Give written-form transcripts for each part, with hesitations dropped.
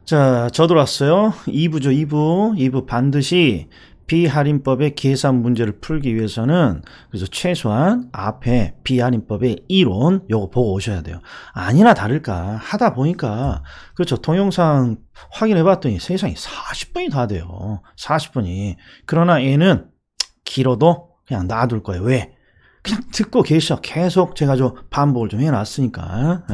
자, 저돌았어요. 2부죠, 2부 반드시 비할인법의 계산 문제를 풀기 위해서는 그래서 최소한 앞에 비할인법의 이론 요거 보고 오셔야 돼요. 아니나 다를까 하다 보니까 그렇죠. 동영상 확인해 봤더니 세상에 40분이 다 돼요. 40분이. 그러나 얘는 길어도 그냥 놔둘 거예요. 왜? 그냥 듣고 계셔. 계속 제가 좀 반복을 좀 해놨으니까.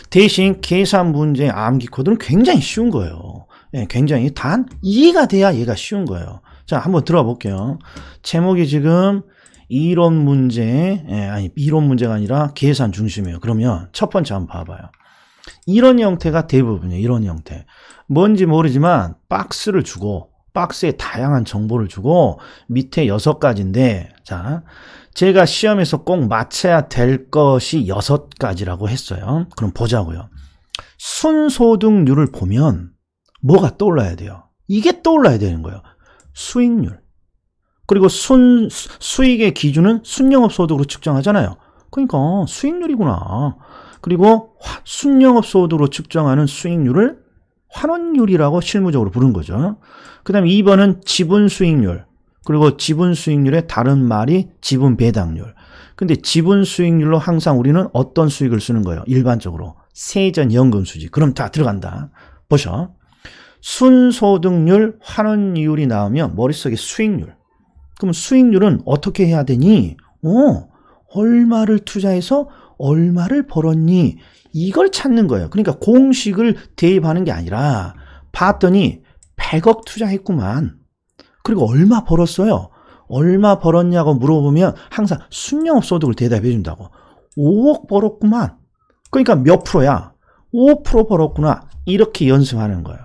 대신 계산 문제 암기 코드는 굉장히 쉬운 거예요. 굉장히 단 이해가 돼야 얘가 쉬운 거예요. 자, 한번 들어가 볼게요. 제목이 지금 이론 문제, 아니 이론 문제가 아니라 계산 중심이에요. 그러면 첫 번째 한번 봐봐요. 이런 형태가 대부분이에요. 이런 형태. 뭔지 모르지만 박스를 주고 박스에 다양한 정보를 주고 밑에 6가지인데 자, 제가 시험에서 꼭 맞춰야 될 것이 6가지라고 했어요. 그럼 보자고요. 순소득률을 보면 뭐가 떠올라야 돼요? 이게 떠올라야 되는 거예요. 수익률. 그리고 수익의 기준은 순영업소득으로 측정하잖아요. 그러니까 수익률이구나. 그리고 순영업소득으로 측정하는 수익률을 환원율이라고 실무적으로 부른 거죠. 그 다음에 2번은 지분수익률. 그리고 지분수익률의 다른 말이 지분배당률. 근데 지분수익률로 항상 우리는 어떤 수익을 쓰는 거예요? 일반적으로 세전연금수지. 그럼 다 들어간다. 보셔. 순소득률, 환원율이 나오면 머릿속에 수익률. 그럼 수익률은 어떻게 해야 되니? 얼마를 투자해서 얼마를 벌었니? 이걸 찾는 거예요. 그러니까 공식을 대입하는 게 아니라 봤더니 100억 투자했구만. 그리고 얼마 벌었어요? 얼마 벌었냐고 물어보면 항상 순영업소득을 대답해 준다고. 5억 벌었구만. 그러니까 몇 프로야? 5% 벌었구나. 이렇게 연습하는 거예요.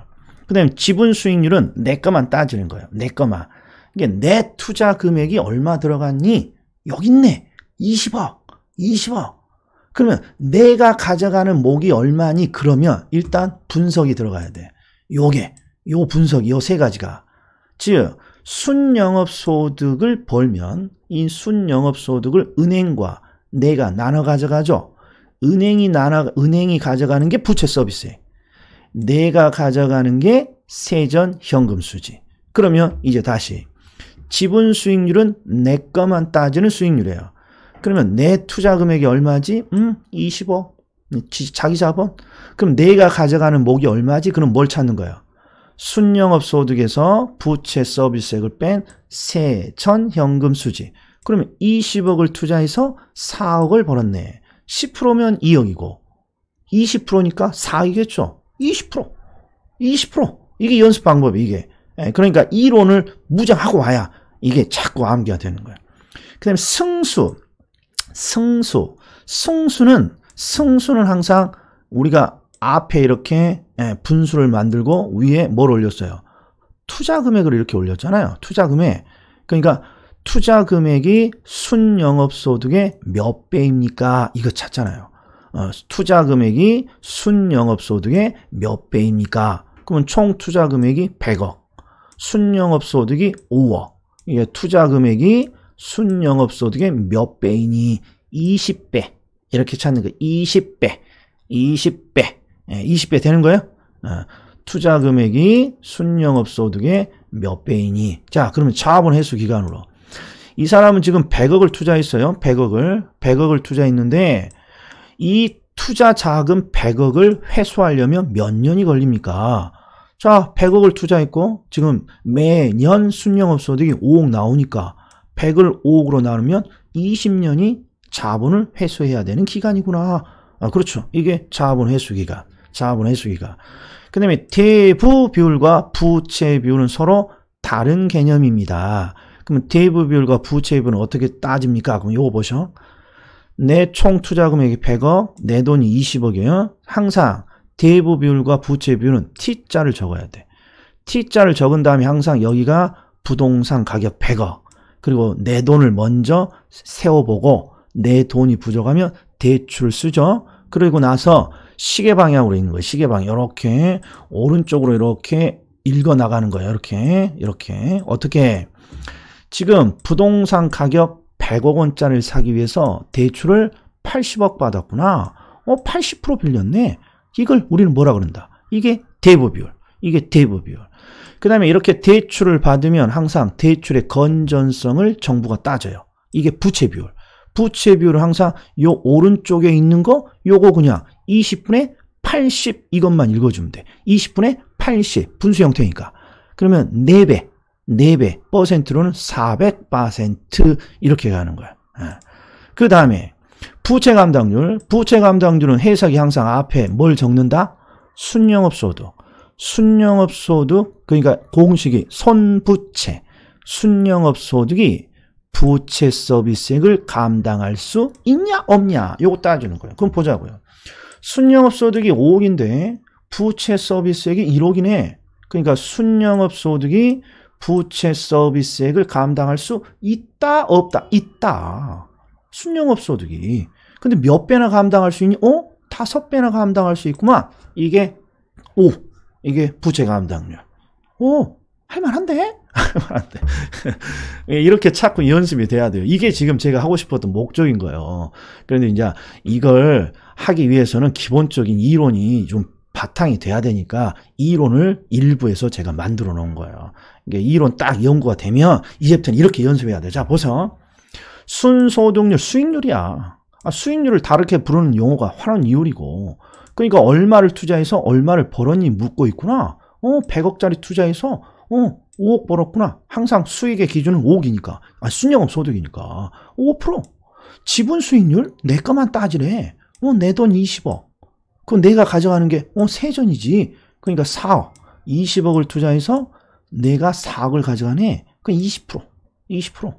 그 다음에 지분 수익률은 내 것만 따지는 거예요. 내 것만. 이게 내 투자 금액이 얼마 들어갔니? 여기 있네. 20억. 20억. 그러면 내가 가져가는 목이 얼마니? 그러면 일단 분석이 들어가야 돼. 요 분석이 요 3가지가. 즉 순영업소득을 벌면 이 순영업소득을 은행과 내가 나눠 가져가죠. 은행이 가져가는 게 부채 서비스액. 내가 가져가는 게 세전현금수지. 그러면 이제 다시 지분 수익률은 내 것만 따지는 수익률이에요. 그러면 내 투자 금액이 얼마지? 20억. 자기 자본? 그럼 내가 가져가는 목이 얼마지? 그럼 뭘 찾는 거예요? 순영업소득에서 부채 서비스액을 뺀 세전현금수지. 그러면 20억을 투자해서 4억을 벌었네. 10%면 2억이고 20%니까 4억이겠죠. 20%. 이게 연습 방법이 이게. 그러니까 이론을 무장하고 와야 이게 자꾸 암기가 되는 거예요. 그 다음에 승수는 항상 우리가 앞에 이렇게 분수를 만들고 위에 뭘 올렸어요? 투자 금액을 이렇게 올렸잖아요. 투자 금액. 그러니까 투자 금액이 순영업소득의 몇 배입니까? 이거 찾잖아요. 투자 금액이 순영업소득의 몇 배입니까? 그러면 총 투자 금액이 100억. 순영업소득이 5억. 이게 투자 금액이 순영업소득의 몇 배이니? 20배. 이렇게 찾는 거예요. 20배. 20배 되는 거예요? 투자 금액이 순영업소득의 몇 배이니? 자, 그러면 자본 회수 기간으로. 이 사람은 지금 100억을 투자했어요. 100억을 투자했는데 이 투자 자금 100억을 회수하려면 몇 년이 걸립니까? 자, 100억을 투자했고 지금 매년 순영업소득이 5억 나오니까 100을 5억으로 나누면 20년이 자본을 회수해야 되는 기간이구나. 그렇죠. 이게 자본 회수 기간. 그 다음에 대부 비율과 부채 비율은 서로 다른 개념입니다. 그러면 대부 비율과 부채 비율은 어떻게 따집니까? 그럼 요거 보셔. 내 총 투자 금액이 100억, 내 돈이 20억이에요. 항상 대부 비율과 부채 비율은 T자를 적어야 돼. T자를 적은 다음에 항상 여기가 부동산 가격 100억. 그리고 내 돈을 먼저 세워보고 내 돈이 부족하면 대출을 쓰죠. 그리고 나서 시계 방향으로 있는 거예요. 시계 방향. 이렇게 오른쪽으로 이렇게 읽어 나가는 거예요. 이렇게. 어떻게? 지금 부동산 가격 100억 원짜리를 사기 위해서 대출을 80억 받았구나. 80% 빌렸네. 이걸 우리는 뭐라 그런다? 이게 대부 비율. 이게 대부 비율. 그 다음에 이렇게 대출을 받으면 항상 대출의 건전성을 정부가 따져요. 이게 부채 비율. 부채 비율은 항상 요 오른쪽에 있는 거 요거 그냥 20분의 80 이것만 읽어주면 돼. 20분의 80 분수 형태니까. 그러면 4배 퍼센트로는 400% 이렇게 가는 거야. 그 다음에 부채 감당률. 부채 감당률은 해석이 항상 앞에 뭘 적는다? 순영업소득. 순영업소득 그러니까 공식이 손부채. 순영업소득이 부채 서비스액을 감당할 수 있냐 없냐 요거 따주는 거예요. 그럼 보자고요. 순영업소득이 5억인데 부채 서비스액이 1억이네. 그러니까 순영업소득이 부채 서비스액을 감당할 수 있다 없다? 있다. 순영업소득이. 근데 몇 배나 감당할 수 있니? 5배나 감당할 수 있구만. 이게 5. 이게 부채 감당률. 할만한데? 할만한데. 이렇게 자꾸 연습이 돼야 돼요. 이게 지금 제가 하고 싶었던 목적인 거예요. 그런데 이제 이걸 하기 위해서는 기본적인 이론이 좀 바탕이 돼야 되니까 이론을 일부에서 제가 만들어 놓은 거예요. 이게 이론 딱 연구가 되면 이제부터는 이렇게 연습해야 돼. 자, 보세요. 순소득률, 수익률이야. 수익률을 다르게 부르는 용어가 환원이율이고, 그러니까 얼마를 투자해서 얼마를 벌었니 묻고 있구나. 100억짜리 투자해서 5억 벌었구나. 항상 수익의 기준은 5억이니까. 순영업 소득이니까. 5%. 지분 수익률? 내 것만 따지래. 내 돈 20억. 그럼 내가 가져가는 게 세전이지. 그러니까 4억. 20억을 투자해서 내가 4억을 가져가네. 그럼 20%. 20%.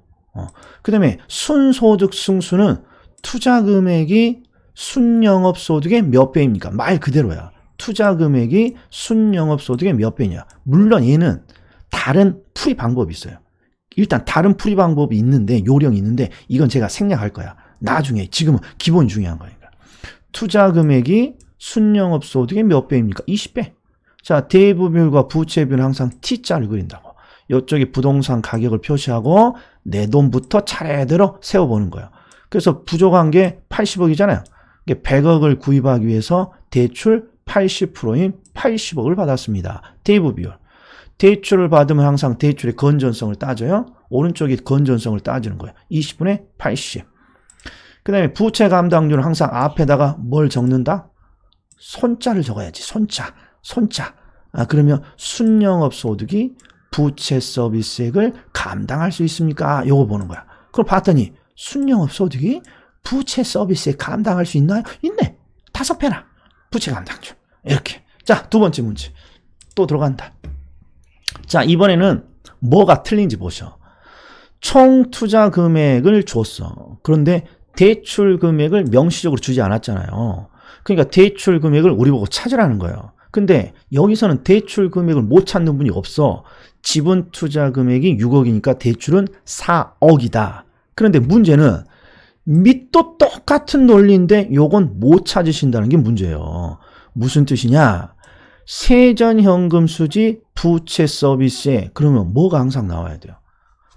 그 다음에 순소득 승수는 투자 금액이 순영업 소득의 몇 배입니까? 말 그대로야. 투자 금액이 순영업 소득의 몇 배냐. 물론 얘는 다른 풀이 방법이 있어요. 일단 다른 풀이 방법이 있는데, 요령이 있는데 이건 제가 생략할 거야. 나중에. 지금은 기본이 중요한 거니까. 투자 금액이 순영업 소득의 몇 배입니까? 20배. 자, 대부 비율과 부채 비율은 항상 T자를 그린다고. 이쪽이 부동산 가격을 표시하고 내 돈부터 차례대로 세워보는 거예요. 그래서 부족한 게 80억이잖아요. 100억을 구입하기 위해서 대출 80%인 80억을 받았습니다. 대부 비율. 대출을 받으면 항상 대출의 건전성을 따져요. 오른쪽이 건전성을 따지는 거예요. 20분의 80. 그 다음에 부채 감당률은 항상 앞에다가 뭘 적는다? 손자를 적어야지. 손자. 그러면 순영업 소득이 부채 서비스액을 감당할 수 있습니까? 요거 보는 거야. 그럼 봤더니 순영업 소득이 부채 서비스액 감당할 수 있나요? 있네. 5배나. 부채 감당률. 이렇게. 자, 두 번째 문제. 또 들어간다. 자, 이번에는 뭐가 틀린지 보셔. 총 투자 금액을 줬어. 그런데 대출 금액을 명시적으로 주지 않았잖아요. 그러니까 대출 금액을 우리 보고 찾으라는 거예요. 근데 여기서는 대출 금액을 못 찾는 분이 없어. 지분 투자 금액이 6억이니까 대출은 4억이다. 그런데 문제는 밑도 똑같은 논리인데 요건 못 찾으신다는 게 문제예요. 무슨 뜻이냐? 세전현금 수지 부채 서비스에 그러면 뭐가 항상 나와야 돼요?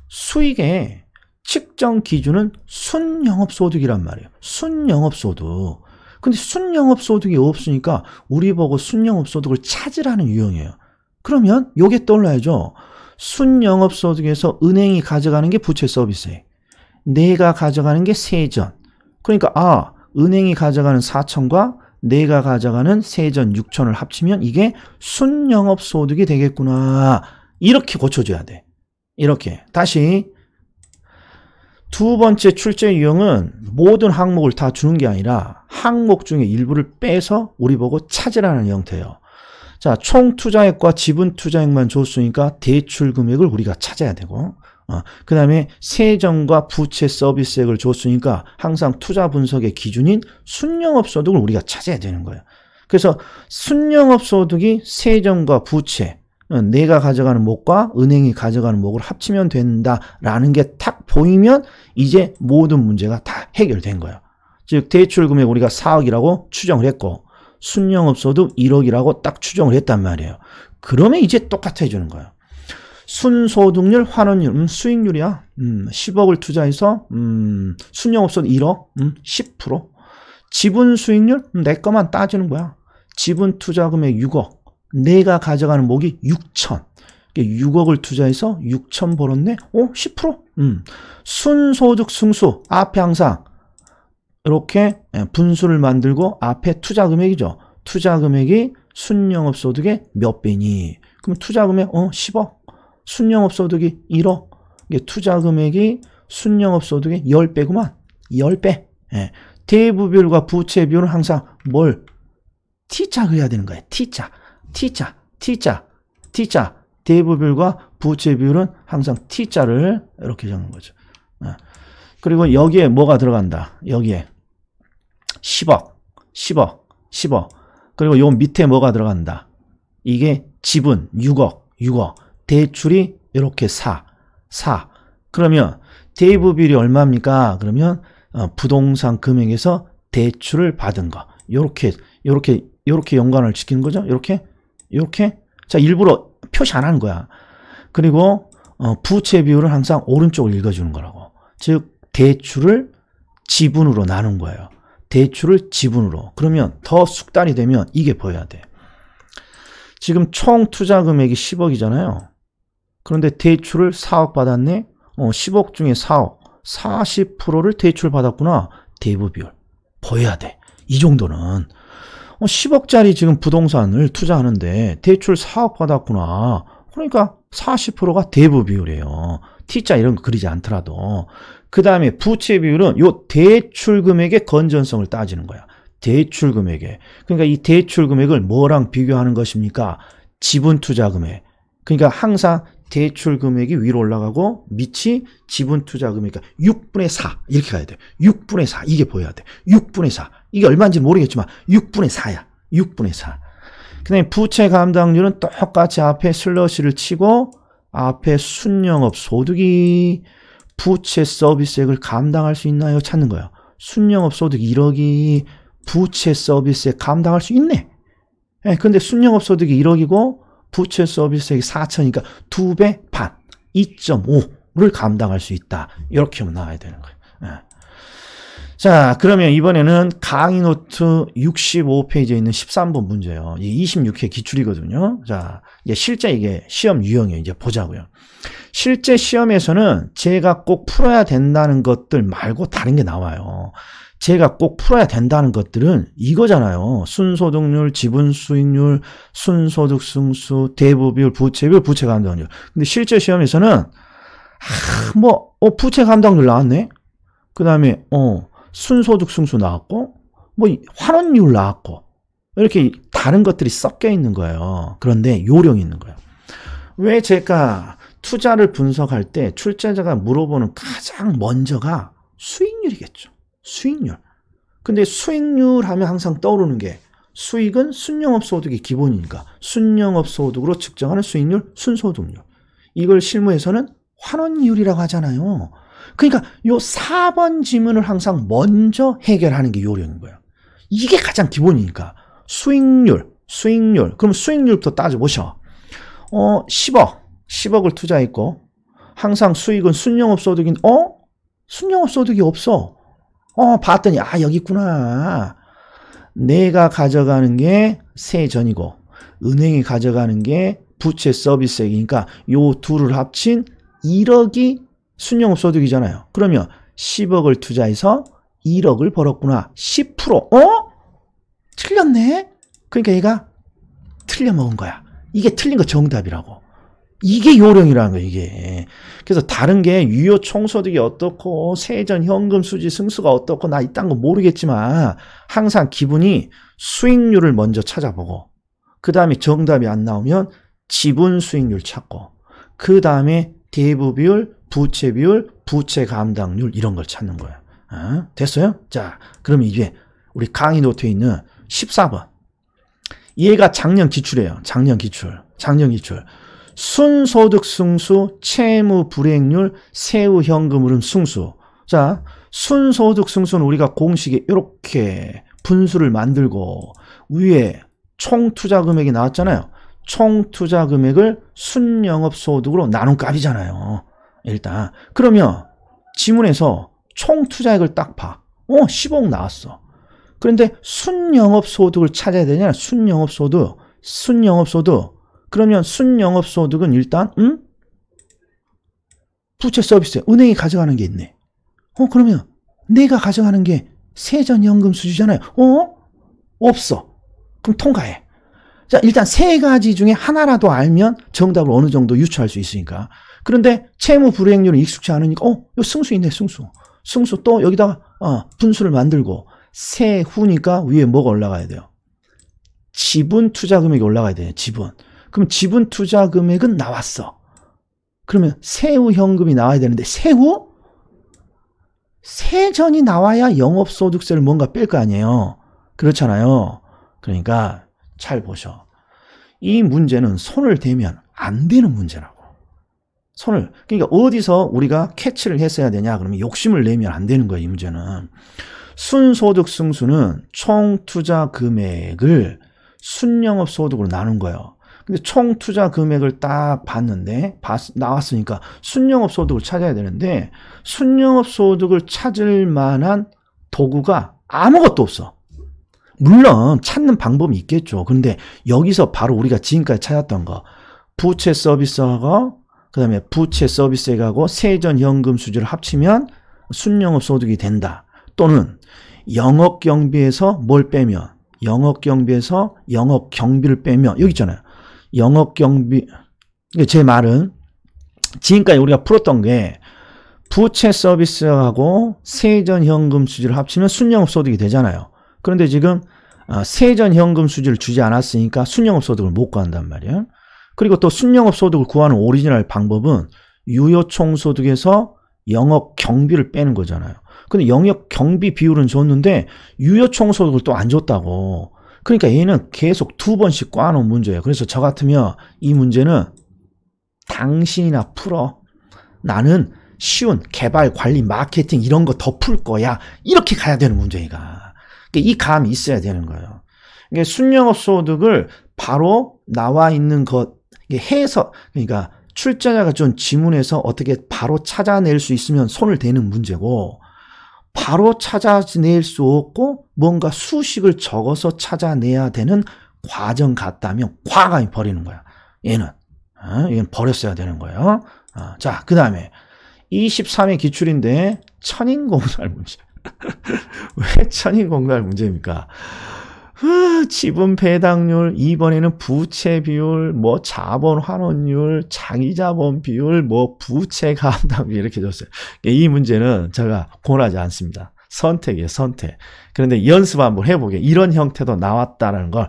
수익의 측정 기준은 순영업소득이란 말이에요. 순영업소득. 근데 순영업소득이 없으니까 우리 보고 순영업소득을 찾으라는 유형이에요. 그러면 요게 떠올라야죠. 순영업소득에서 은행이 가져가는 게 부채 서비스액. 내가 가져가는 게 세전. 그러니까 은행이 가져가는 4천과 내가 가져가는 세전 6천을 합치면 이게 순영업소득이 되겠구나. 이렇게 고쳐줘야 돼. 이렇게. 다시 두 번째 출제 유형은 모든 항목을 다 주는 게 아니라 항목 중에 일부를 빼서 우리 보고 찾으라는 형태예요. 자, 총 투자액과 지분 투자액만 줬으니까 대출 금액을 우리가 찾아야 되고, 그 다음에 세전과 부채 서비스액을 줬으니까 항상 투자 분석의 기준인 순영업소득을 우리가 찾아야 되는 거예요. 그래서 순영업소득이 세전과 부채, 내가 가져가는 목과 은행이 가져가는 목을 합치면 된다라는 게 딱 보이면 이제 모든 문제가 다 해결된 거예요. 즉 대출 금액 우리가 4억이라고 추정을 했고 순영업소득 1억이라고 딱 추정을 했단 말이에요. 그러면 이제 똑같아지는 거예요. 순소득률, 환원율, 수익률이야. 10억을 투자해서 순영업소득 1억, 10%. 지분 수익률, 내 거만 따지는 거야. 지분 투자 금액 6억. 내가 가져가는 목이 6천. 6억을 투자해서 6천 벌었네? 10%? 순소득 승수. 앞에 항상 이렇게 분수를 만들고 앞에 투자 금액이죠. 투자 금액이 순영업소득의 몇 배니? 그럼 투자 금액 10억. 순영업소득이 1억. 이게 투자 금액이 순영업소득의 10배구만. 10배. 예. 대부비율과 부채 비율은 항상 뭘? T자 그려야 되는 거예요. T자. 대부비율과 부채 비율은 항상 T자를 이렇게 적는 거죠. 그리고 여기에 뭐가 들어간다. 여기에 10억. 그리고 요 밑에 뭐가 들어간다. 이게 지분 6억. 대출이 이렇게 4. 그러면 대부비율이 얼마입니까? 그러면 부동산 금액에서 대출을 받은 거. 요렇게 연관을 지키는 거죠. 요렇게. 자, 일부러 표시 안 하는 거야. 그리고 부채 비율은 항상 오른쪽을 읽어주는 거라고. 즉 대출을 지분으로 나눈 거예요. 대출을 지분으로. 그러면 더 숙달이 되면 이게 보여야 돼. 지금 총 투자 금액이 10억이잖아요. 그런데 대출을 4억 받았네. 10억 중에 4억. 40%를 대출 받았구나. 대부비율. 보여야 돼. 이 정도는. 10억짜리 지금 부동산을 투자하는데 대출 4억 받았구나. 그러니까 40%가 대부비율이에요. T자 이런 거 그리지 않더라도. 그 다음에 부채 비율은 요 대출 금액의 건전성을 따지는 거야. 대출 금액에. 그러니까 이 대출 금액을 뭐랑 비교하는 것입니까? 지분 투자 금액. 그러니까 항상 대출 금액이 위로 올라가고 밑이 지분 투자 금액. 그러니까 6분의 4 이렇게 가야 돼. 6분의 4 이게 보여야 돼. 6분의 4 이게 얼마인지 모르겠지만 6분의 4야. 6분의 4. 그 다음에 부채 감당률은 똑같이 앞에 슬러시를 치고 앞에 순영업 소득이 부채 서비스액을 감당할 수 있나요? 찾는 거예요. 순영업 소득 1억이 부채 서비스액 감당할 수 있네. 근데 순영업 소득이 1억이고 부채 서비스액이 4천이니까 2배 반, 2.5를 감당할 수 있다. 이렇게 나와야 되는 거예요. 자, 그러면 이번에는 강의 노트 65페이지에 있는 13번 문제예요. 26회 기출이거든요. 자, 이제 실제 이게 시험 유형이에요. 이제 보자고요. 실제 시험에서는 제가 꼭 풀어야 된다는 것들 말고 다른 게 나와요. 제가 꼭 풀어야 된다는 것들은 이거잖아요. 순소득률, 지분수익률, 순소득 승수, 대부비율, 부채비율, 부채 감당률. 근데 실제 시험에서는 부채 감당률 나왔네. 그 다음에 순소득 승수 나왔고 환원율 나왔고 이렇게 다른 것들이 섞여 있는 거예요. 그런데 요령이 있는 거예요. 왜 제가 투자를 분석할 때 출제자가 물어보는 가장 먼저가 수익률이겠죠. 수익률. 근데 수익률 하면 항상 떠오르는 게 수익은 순영업소득이 기본이니까 순영업소득으로 측정하는 수익률, 순소득률. 이걸 실무에서는 환원율이라고 하잖아요. 그러니까 요 4번 지문을 항상 먼저 해결하는 게 요령인 거예요. 이게 가장 기본이니까. 수익률. 그럼 수익률부터 따져보셔. 10억을 투자했고 항상 수익은 순영업소득인 순영업소득이 없어. 봤더니 여기 있구나. 내가 가져가는 게 세전이고 은행이 가져가는 게 부채 서비스액이니까 요 둘을 합친 1억이 순영업소득이잖아요. 그러면 10억을 투자해서 1억을 벌었구나. 10%. 틀렸네? 그러니까 얘가 틀려먹은 거야. 이게 틀린 거 정답이라고. 이게 요령이라는 거예요, 이게. 그래서 다른 게 유효 총소득이 어떻고 세전 현금 수지 승수가 어떻고 나 이딴 거 모르겠지만 항상 기분이 수익률을 먼저 찾아보고 그 다음에 정답이 안 나오면 지분 수익률 찾고 그 다음에 대부비율, 부채 비율, 부채 감당률 이런 걸 찾는 거예요. 됐어요? 자, 그럼 이제 우리 강의 노트에 있는 14번. 얘가 작년 기출이에요. 작년 기출. 순소득 승수, 채무 불이익률, 세후 현금 흐름 승수. 자, 순소득 승수는 우리가 공식에 이렇게 분수를 만들고 위에 총 투자 금액이 나왔잖아요. 총 투자 금액을 순영업 소득으로 나눈 값이잖아요. 일단 그러면 지문에서 총 투자액을 딱 봐. 10억 나왔어. 그런데 순영업 소득을 찾아야 되냐? 순영업 소득 순영업소득. 그러면 순영업소득은 일단 부채 서비스 은행이 가져가는 게 있네. 그러면 내가 가져가는 게 세전연금 수지잖아요. 없어. 그럼 통과해. 자, 일단 세 가지 중에 하나라도 알면 정답을 어느 정도 유추할 수 있으니까. 그런데 채무 불이행률은 익숙치 않으니까 요 승수 있네. 승수 또 여기다가 분수를 만들고 세후니까 위에 뭐가 올라가야 돼요? 지분 투자 금액이 올라가야 돼요. 지분. 그럼 지분 투자 금액은 나왔어. 그러면 세후 현금이 나와야 되는데 세후? 세전이 나와야 영업소득세를 뭔가 뺄 거 아니에요. 그렇잖아요. 그러니까 잘 보셔. 이 문제는 손을 대면 안 되는 문제라고. 그러니까 어디서 우리가 캐치를 했어야 되냐 그러면 욕심을 내면 안 되는 거예요. 이 문제는. 순소득 승수는 총 투자 금액을 순영업 소득으로 나눈 거예요. 근데 총 투자 금액을 딱 봤는데 나왔으니까 순영업 소득을 찾아야 되는데 순영업 소득을 찾을 만한 도구가 아무것도 없어. 물론 찾는 방법이 있겠죠. 그런데 여기서 바로 우리가 지금까지 찾았던 거 부채 서비스하고 그다음에 부채 서비스액하고 세전연금 수지를 합치면 순영업 소득이 된다. 또는 영업경비에서 뭘 빼면 영업경비에서 영업경비를 빼면 여기 있잖아요. 영업경비 제 말은 지금까지 우리가 풀었던 게 부채 서비스하고 세전연금 수지를 합치면 순영업 소득이 되잖아요. 그런데 지금 세전연금 수지를 주지 않았으니까 순영업 소득을 못 구한단 말이에요. 그리고 또 순영업 소득을 구하는 오리지널 방법은 유효총소득에서 영업경비를 빼는 거잖아요. 근데 영업경비 비율은 줬는데 유효총소득을 또 안 줬다고. 그러니까 얘는 계속 두 번씩 꽈놓은 문제예요. 그래서 저 같으면 이 문제는 당신이나 풀어. 나는 쉬운 개발, 관리, 마케팅 이런 거 더 풀 거야. 이렇게 가야 되는 문제가. 그러니까 이 감이 있어야 되는 거예요. 그러니까 순영업 소득을 바로 나와 있는 것 해서 그러니까 출제자가 좀 지문에서 어떻게 바로 찾아낼 수 있으면 손을 대는 문제고 바로 찾아낼 수 없고 뭔가 수식을 적어서 찾아내야 되는 과정 같다면 과감히 버리는 거야. 얘는 버렸어야 되는 거예요. 자, 그 다음에 23회 기출인데 천인공사할 문제. 왜 천인공사할 문제입니까? 지분 배당률, 이번에는 부채 비율, 뭐 자본 환원율, 장의자본 비율, 뭐 부채 감당 비율 이렇게 줬어요. 이 문제는 제가 권하지 않습니다. 선택이에요, 선택. 그런데 연습 한번 해보게. 이런 형태도 나왔다는 걸,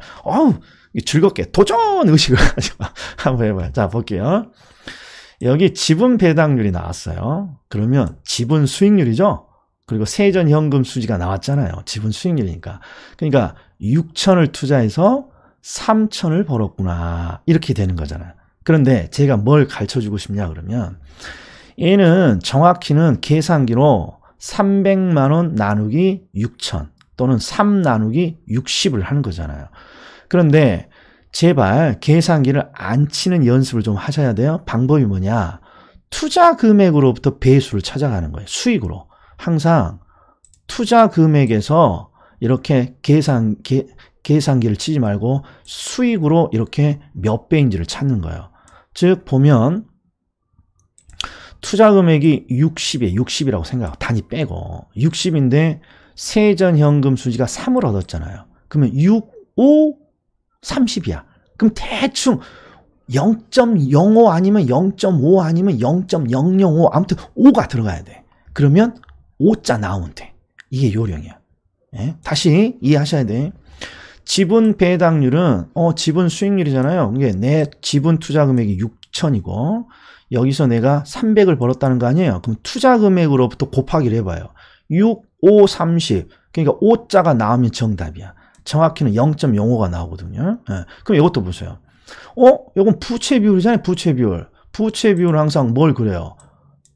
즐겁게 도전 의식을 가지고 한번 해봐요. 자, 볼게요. 여기 지분 배당률이 나왔어요. 그러면 지분 수익률이죠? 그리고 세전현금 수지가 나왔잖아요. 지분 수익률이니까. 그러니까 6천을 투자해서 3천을 벌었구나. 이렇게 되는 거잖아요. 그런데 제가 뭘 가르쳐주고 싶냐 그러면 얘는 정확히는 계산기로 300만 원 나누기 6천 또는 3 나누기 60을 하는 거잖아요. 그런데 제발 계산기를 안 치는 연습을 좀 하셔야 돼요. 방법이 뭐냐. 투자 금액으로부터 배수를 찾아가는 거예요. 수익으로. 항상 투자 금액에서 이렇게 계산기를 치지 말고 수익으로 이렇게 몇 배인지를 찾는 거예요. 즉 보면 투자 금액이 60이에요. 60이라고 생각하고 단위 빼고 60인데 세전현금 수지가 3을 얻었잖아요. 그러면 6, 5, 30이야. 그럼 대충 0.05 아니면 0.5 아니면 0.005 아무튼 5가 들어가야 돼. 그러면 5자 나오면 돼. 이게 요령이야. 예? 다시 이해하셔야 돼. 지분 배당률은 지분 수익률이잖아요. 이게 내 지분 투자 금액이 6천이고 여기서 내가 300을 벌었다는 거 아니에요. 그럼 투자 금액으로부터 곱하기를 해봐요. 6, 5, 30. 그러니까 5자가 나오면 정답이야. 정확히는 0.05가 나오거든요. 예. 그럼 이것도 보세요. 이건 부채 비율이잖아요. 부채 비율. 부채 비율은 항상 뭘 그래요?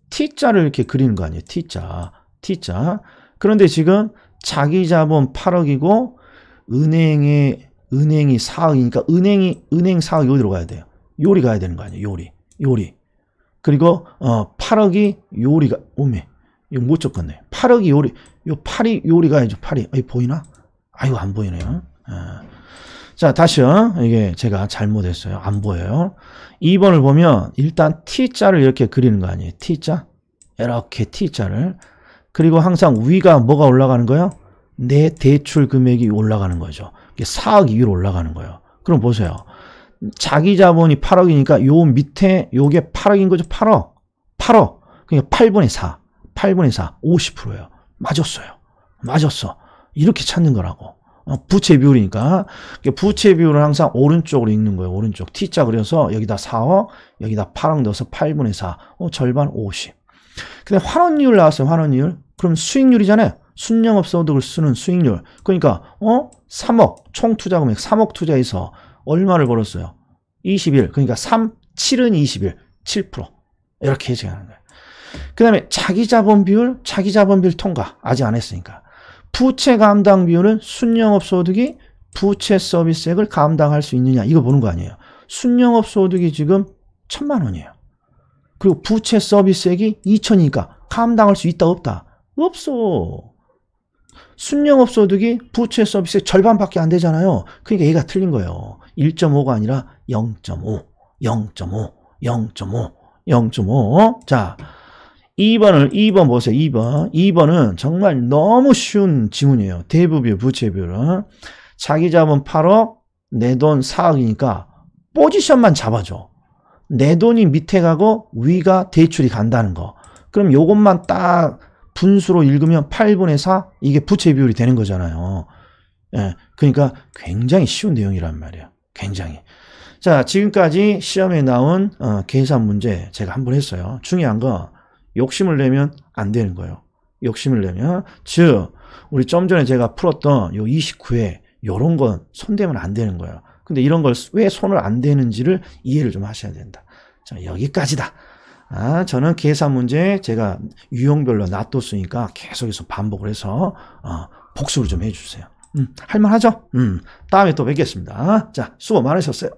T자를 이렇게 그리는 거 아니에요. T자. 그런데 지금 자기 자본 8억이고 은행이 4억이니까 은행 4억이 어디로 가야 돼요? 요리 가야 되는 거 아니에요? 요리. 그리고 8억이 요리가 오메. 이거 못 적었네. 8억이 요리. 요 8이 요리 가야죠. 8이. 보이나? 아이고 안 보이네요. 자, 다시요. 이게 제가 잘못했어요. 안 보여요. 2번을 보면 일단 T자를 이렇게 그리는 거 아니에요. T자. 이렇게 T자를. 그리고 항상 위가 뭐가 올라가는 거예요? 내 대출 금액이 올라가는 거죠. 이게 4억 위로 올라가는 거예요. 그럼 보세요. 자기 자본이 8억이니까 요 밑에 요게 8억인 거죠. 8억. 8억. 그러니까 8분의 4. 8분의 4. 50%예요. 맞았어요. 맞았어. 이렇게 찾는 거라고. 부채 비율이니까. 부채 비율은 항상 오른쪽으로 읽는 거예요. 오른쪽. T자 그려서 여기다 4억, 여기다 8억 넣어서 8분의 4. 절반 50. 근데 환원이율 나왔어요. 환원이율. 그럼 수익률이잖아요. 순영업 소득을 쓰는 수익률. 그러니까 3억 총 투자 금액 3억 투자해서 얼마를 벌었어요? 21. 그러니까 3, 7은 21. 7%. 이렇게 해석하는 거예요. 그 다음에 자기 자본 비율 통과. 아직 안 했으니까. 부채 감당 비율은 순영업 소득이 부채 서비스액을 감당할 수 있느냐. 이거 보는 거 아니에요. 순영업 소득이 지금 1,000만 원이에요. 그리고 부채 서비스액이 2천이니까 감당할 수 있다 없다? 없어. 순영업 소득이 부채 서비스액 절반밖에 안 되잖아요. 그러니까 얘가 틀린 거예요. 1.5가 아니라 0.5, 0.5, 0.5, 0.5. 자, 2번 보세요. 2번은 정말 너무 쉬운 지문이에요. 대부비율, 부채 비율은. 자기 자본 8억, 내 돈 4억이니까 포지션만 잡아줘. 내 돈이 밑에 가고 위가 대출이 간다는 거. 그럼 요것만 딱 분수로 읽으면 8분의 4? 이게 부채 비율이 되는 거잖아요. 예, 그러니까 굉장히 쉬운 내용이란 말이에요. 굉장히. 자, 지금까지 시험에 나온 계산 문제 제가 한번 했어요. 중요한 거 욕심을 내면 안 되는 거예요. 욕심을 내면. 즉 우리 좀 전에 제가 풀었던 요 29회 요런 건 손대면 안 되는 거예요. 근데 이런 걸 왜 손을 안 대는지를 이해를 좀 하셔야 된다. 자, 여기까지다. 저는 계산 문제 제가 유형별로 놔뒀으니까 계속해서 반복을 해서 복습을 좀 해주세요. 할만하죠? 다음에 또 뵙겠습니다. 자, 수고 많으셨어요.